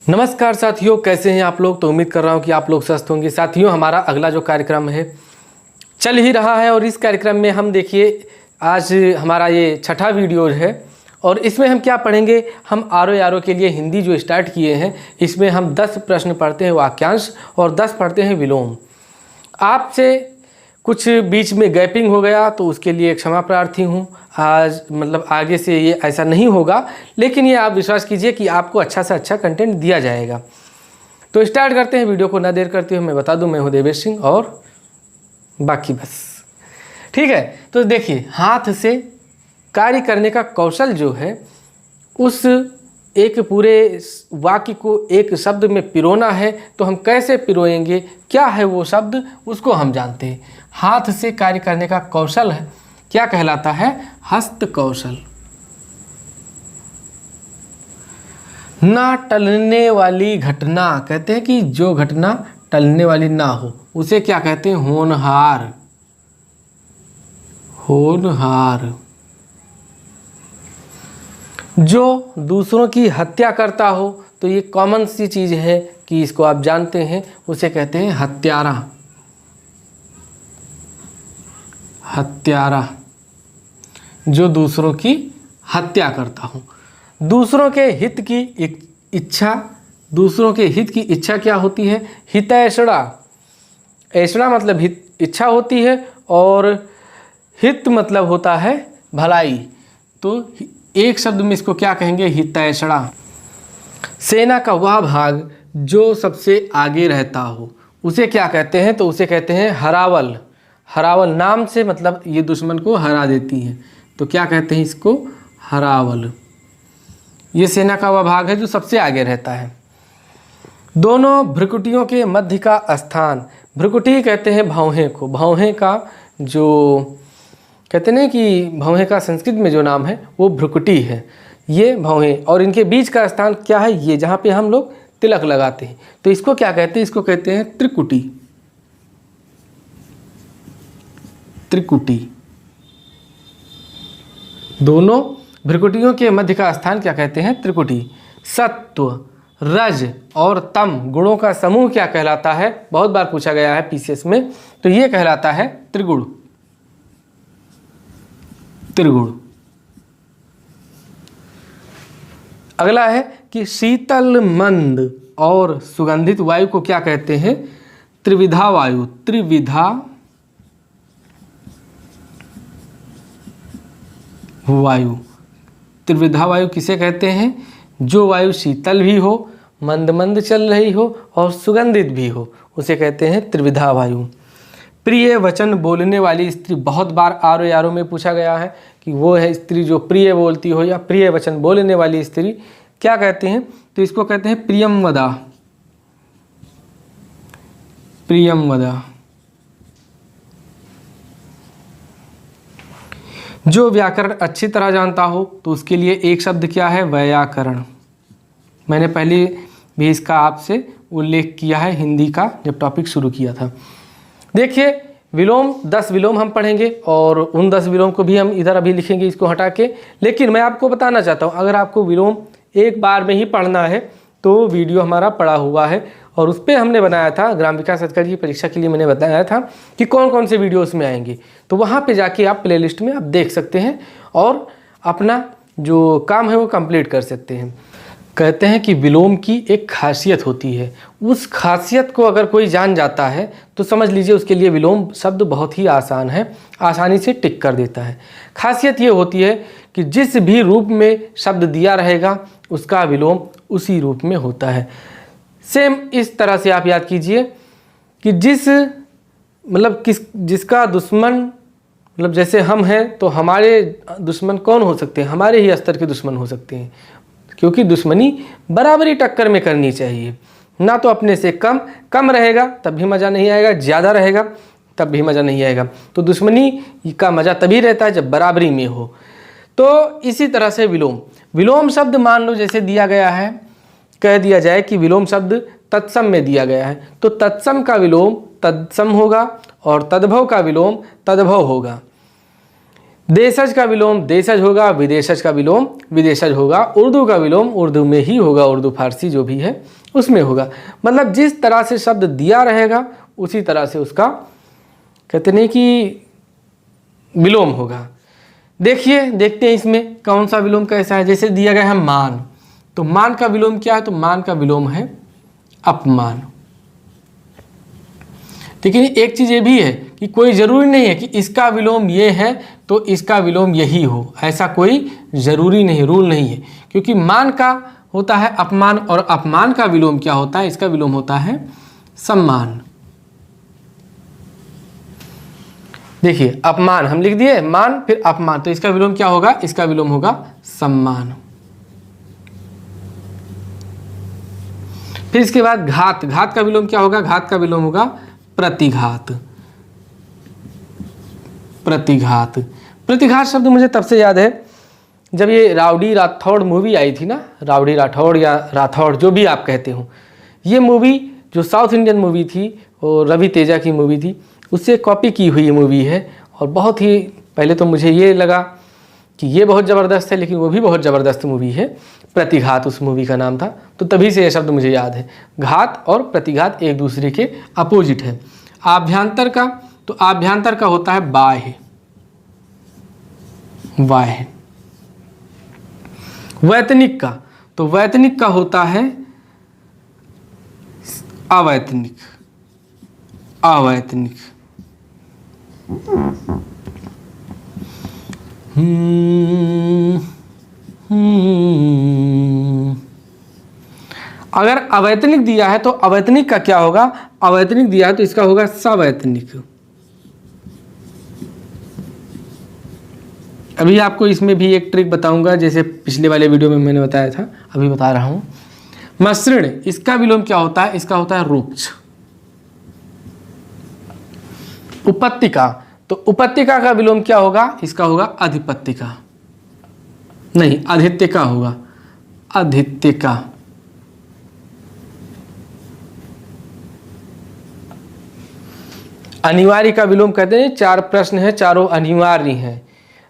नमस्कार साथियों, कैसे हैं आप लोग। तो उम्मीद कर रहा हूं कि आप लोग स्वस्थ होंगे। साथियों, हमारा अगला जो कार्यक्रम है चल ही रहा है और इस कार्यक्रम में हम देखिए आज हमारा ये छठा वीडियो है और इसमें हम क्या पढ़ेंगे। हम आरो के लिए हिंदी जो स्टार्ट किए हैं इसमें हम 10 प्रश्न पढ़ते हैं वाक्यांश और 10 पढ़ते हैं विलोम। आपसे कुछ बीच में गैपिंग हो गया तो उसके लिए क्षमा प्रार्थी हूँ। आज आगे से ये ऐसा नहीं होगा, लेकिन ये आप विश्वास कीजिए कि आपको अच्छा से अच्छा कंटेंट दिया जाएगा। तो स्टार्ट करते हैं वीडियो को। ना देर करते हुए मैं बता दूं, मैं हूं देवेश सिंह और बाकी बस ठीक है। तो देखिए, हाथ से कार्य करने का कौशल जो है उस एक पूरे वाक्य को एक शब्द में पिरोना है। तो हम कैसे पिरोएंगे, क्या है वो शब्द, उसको हम जानते हैं। हाथ से कार्य करने का कौशल है, क्या कहलाता है, हस्त कौशल। ना टलने वाली घटना, कहते हैं कि जो घटना टलने वाली ना हो उसे क्या कहते हैं, होनहार। होनहार। जो दूसरों की हत्या करता हो, तो ये कॉमन सी चीज़ है कि इसको आप जानते हैं, उसे कहते हैं हत्यारा। हत्यारा, जो दूसरों की हत्या करता हो। दूसरों के हित की इच्छा, दूसरों के हित की इच्छा क्या होती है, हितैषणा। ऐषणा मतलब हित, इच्छा होती है, और हित मतलब होता है भलाई। तो एक शब्द में इसको क्या कहेंगे, हितैषणा। सेना का वह भाग जो सबसे आगे रहता हो उसे क्या कहते हैं, तो उसे कहते हैं हरावल। हरावल नाम से मतलब ये दुश्मन को हरा देती है, तो क्या कहते हैं इसको, हरावल। ये सेना का वह भाग है जो सबसे आगे रहता है। दोनों भ्रुकुटियों के मध्य का स्थान, भ्रुकुटी कहते हैं भौहें को। भौहें का जो कहते हैं कि भौहें का संस्कृत में जो नाम है वो भ्रुकुटी है। ये भौहें, और इनके बीच का स्थान क्या है, ये जहाँ पे हम लोग तिलक लगाते हैं, तो इसको क्या कहते हैं, इसको कहते हैं त्रिकुटी। त्रिकुटी। दोनों भ्रुकुटियों के मध्य का स्थान क्या कहते हैं, त्रिकुटी। सत्व, रज और तम गुणों का समूह क्या कहलाता है, बहुत बार पूछा गया है पीसीएस में, तो ये कहलाता है त्रिगुण। त्रिगुण। अगला है कि शीतल, मंद और सुगंधित वायु को क्या कहते हैं, त्रिविधा वायु। त्रिविधा वायु। त्रिविधा वायु किसे कहते हैं, जो वायु शीतल भी हो, मंद मंद चल रही हो और सुगंधित भी हो, उसे कहते हैं त्रिविधा वायु। प्रिय वचन बोलने वाली स्त्री, बहुत बार आरो में पूछा गया है कि वो है स्त्री जो प्रिय बोलती हो या प्रिय वचन बोलने वाली स्त्री, क्या कहते हैं, तो इसको कहते हैं प्रियंवदा। प्रियंवदा। जो व्याकरण अच्छी तरह जानता हो तो उसके लिए एक शब्द क्या है, वैयाकरण। मैंने पहले भी इसका आपसे उल्लेख किया है हिंदी का, जब टॉपिक शुरू किया था। देखिए, विलोम 10 विलोम हम पढ़ेंगे और उन 10 विलोम को भी हम इधर अभी लिखेंगे इसको हटा के। लेकिन मैं आपको बताना चाहता हूँ, अगर आपको विलोम एक बार में ही पढ़ना है तो वीडियो हमारा पड़ा हुआ है और उस पर हमने बनाया था, ग्राम विकास अधिकारी की परीक्षा के लिए मैंने बताया था कि कौन कौन से वीडियो उसमें आएंगे। तो वहाँ पे जाके आप प्लेलिस्ट में आप देख सकते हैं और अपना जो काम है वो कंप्लीट कर सकते हैं। कहते हैं कि विलोम की एक खासियत होती है, उस खासियत को अगर कोई जान जाता है तो समझ लीजिए उसके लिए विलोम शब्द बहुत ही आसान है, आसानी से टिक कर देता है। खासियत ये होती है कि जिस भी रूप में शब्द दिया रहेगा उसका विलोम उसी रूप में होता है। सेम इस तरह से आप याद कीजिए कि जिसका दुश्मन जैसे हम हैं, तो हमारे दुश्मन कौन हो सकते हैं, हमारे ही स्तर के दुश्मन हो सकते हैं, क्योंकि दुश्मनी बराबरी टक्कर में करनी चाहिए। ना तो अपने से कम रहेगा तब भी मज़ा नहीं आएगा, ज़्यादा रहेगा तब भी मज़ा नहीं आएगा। तो दुश्मनी का मज़ा तभी रहता है जब बराबरी में हो। तो इसी तरह से विलोम शब्द मान लो जैसे दिया गया है, कह दिया जाए कि विलोम शब्द तत्सम में दिया गया है, तो तत्सम का विलोम तत्सम होगा और तद्भव का विलोम तद्भव होगा। देशज का विलोम देशज होगा, विदेशज का विलोम विदेशज होगा, उर्दू का विलोम उर्दू में ही होगा, उर्दू फारसी जो भी है उसमें होगा। मतलब जिस तरह से शब्द दिया रहेगा उसी तरह से उसका कहते नहीं कि विलोम होगा। देखते हैं इसमें कौन सा विलोम कैसा है। जैसे दिया गया है मान, तो मान का विलोम क्या है? तो मान का विलोम है अपमान। लेकिन एक चीज़ ये भी है कि कोई ज़रूरी नहीं है कि इसका विलोम ये है तो इसका विलोम यही हो, ऐसा कोई ज़रूरी नहीं, रूल नहीं है। क्योंकि मान का होता है अपमान और अपमान का विलोम क्या होता है? इसका विलोम होता है सम्मान। देखिए अपमान हम लिख दिए, मान फिर अपमान, तो इसका विलोम क्या होगा? इसका विलोम होगा सम्मान। फिर इसके बाद घात, घात का विलोम क्या होगा? घात का विलोम होगा प्रतिघात। प्रतिघात, प्रतिघात शब्द मुझे तब से याद है जब ये राउडी राठौड़ मूवी आई थी ना, राउडी राठौड़ या राठौड़ जो भी आप कहते हो, ये मूवी जो साउथ इंडियन मूवी थी और रवि तेजा की मूवी थी, उससे कॉपी की हुई मूवी है। और बहुत ही पहले तो मुझे ये लगा कि ये बहुत ज़बरदस्त है, लेकिन वो भी बहुत ज़बरदस्त मूवी है। प्रतिघात उस मूवी का नाम था, तो तभी से ये शब्द मुझे याद है। घात और प्रतिघात एक दूसरे के अपोजिट है। आभ्यंतर का, तो आभ्यंतर का होता है बाह्य, बाह्य। वैतनिक का, तो वैतनिक का होता है अवैतनिक, अवैतनिक। अगर अवैतनिक दिया है तो अवैतनिक का क्या होगा? अवैतनिक दिया है तो इसका होगा सवैतनिक। अभी आपको इसमें भी एक ट्रिक बताऊंगा, जैसे पिछले वाले वीडियो में मैंने बताया था, अभी बता रहा हूं। मसृण, इसका विलोम क्या होता है? इसका होता है रुक्ष। उपत्तिका, तो उपत्तिका का विलोम क्या होगा? इसका होगा अधिपत्तिका, नहीं अधित्यका होगा, अधित्यका। अनिवार्य का विलोम कहते हैं, 4 प्रश्न है, चारों अनिवार्य हैं,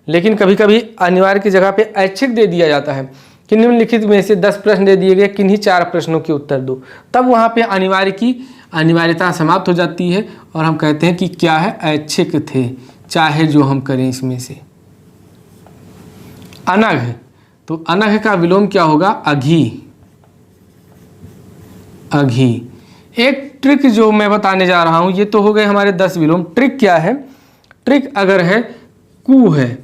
लेकिन कभी कभी अनिवार्य की जगह पे ऐच्छिक दे दिया जाता है कि निम्नलिखित में से 10 प्रश्न दे दिए गए, किन्हीं 4 प्रश्नों के उत्तर दो। तब वहाँ पे अनिवार्य की अनिवार्यता समाप्त हो जाती है और हम कहते हैं कि क्या है? ऐच्छिक थे, चाहे जो हम करें इसमें से। अनघ, तो अनघ का विलोम क्या होगा? अघी, अघी। एक ट्रिक जो मैं बताने जा रहा हूं, ये तो हो गए हमारे 10 विलोम। ट्रिक क्या है? ट्रिक अगर है कु है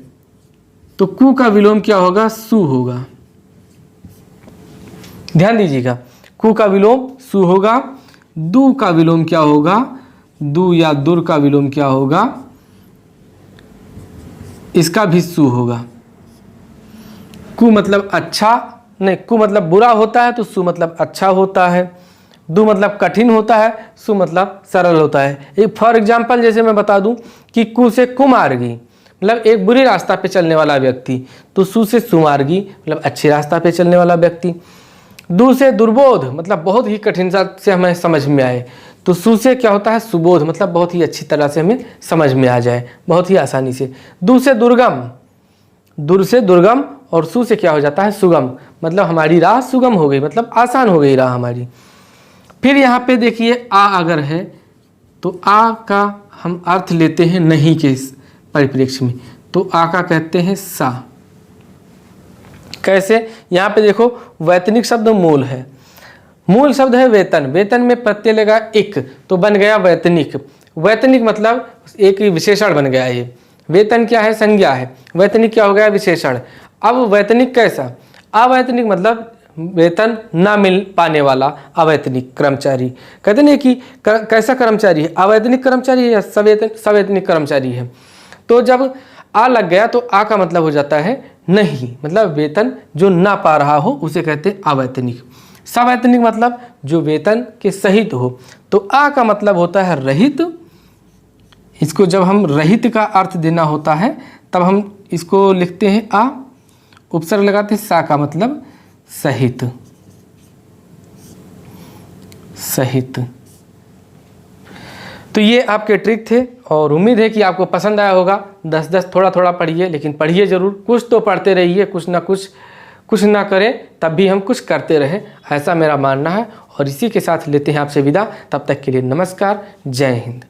तो कु का विलोम क्या होगा? सु होगा। ध्यान दीजिएगा, कु का विलोम सु होगा। दु का विलोम क्या होगा? दु या दुर का विलोम क्या होगा? इसका भी सु होगा। कु मतलब अच्छा, नहीं कु मतलब बुरा होता है तो सु मतलब अच्छा होता है। दु मतलब कठिन होता है, सु मतलब सरल होता है। एक फॉर एग्जाम्पल जैसे मैं बता दूं कि कु से कुमार्गी मतलब एक बुरी रास्ता पे चलने वाला व्यक्ति, तो सु से सुमार्गी मतलब अच्छे रास्ता पे चलने वाला व्यक्ति। दु से दुर्बोध मतलब बहुत ही कठिन से हमें समझ में आए, तो सु से क्या होता है? सुबोध मतलब बहुत ही अच्छी तरह से हमें समझ में आ जाए, बहुत ही आसानी से। दु से दुर्गम, दूर से दुर्गम, और सु से क्या हो जाता है? सुगम, मतलब हमारी राह सुगम हो गई, मतलब आसान हो गई राह हमारी। फिर यहाँ पे देखिए आ अगर है तो आ का हम अर्थ लेते हैं नहीं के परिप्रेक्ष्य में, तो आ का कहते हैं सा। कैसे? यहाँ पे देखो वैतनिक शब्द मूल है, मूल शब्द है वेतन, वेतन में प्रत्यय लगा इक तो बन गया वैतनिक। वैतनिक मतलब एक विशेषण बन गया ये। वेतन क्या है? संज्ञा है, वैतनिक क्या हो गया? विशेषण। अब वैतनिक कैसा? अवैतनिक मतलब वेतन ना मिल पाने वाला अवैतनिक कर्मचारी। कहते नहीं कि कैसा कर्मचारी है? अवैतनिक कर्मचारी है या सवैतनिक कर्मचारी है? तो जब आ लग गया तो आ का मतलब हो जाता है नहीं, मतलब वेतन जो ना पा रहा हो उसे कहते हैं अवैतनिक। सवैतनिक मतलब जो वेतन के सहित हो, तो आ का मतलब होता है रहित। इसको जब हम रहित का अर्थ देना होता है तब हम इसको लिखते हैं आ, उपसर्ग लगाते हैं सा का मतलब सहित, सहित। तो ये आपके ट्रिक थे और उम्मीद है कि आपको पसंद आया होगा। 10-10 थोड़ा थोड़ा पढ़िए, लेकिन पढ़िए ज़रूर, कुछ तो पढ़ते रहिए, कुछ ना करें तब भी हम कुछ करते रहें, ऐसा मेरा मानना है। और इसी के साथ लेते हैं आपसे विदा, तब तक के लिए नमस्कार, जय हिंद।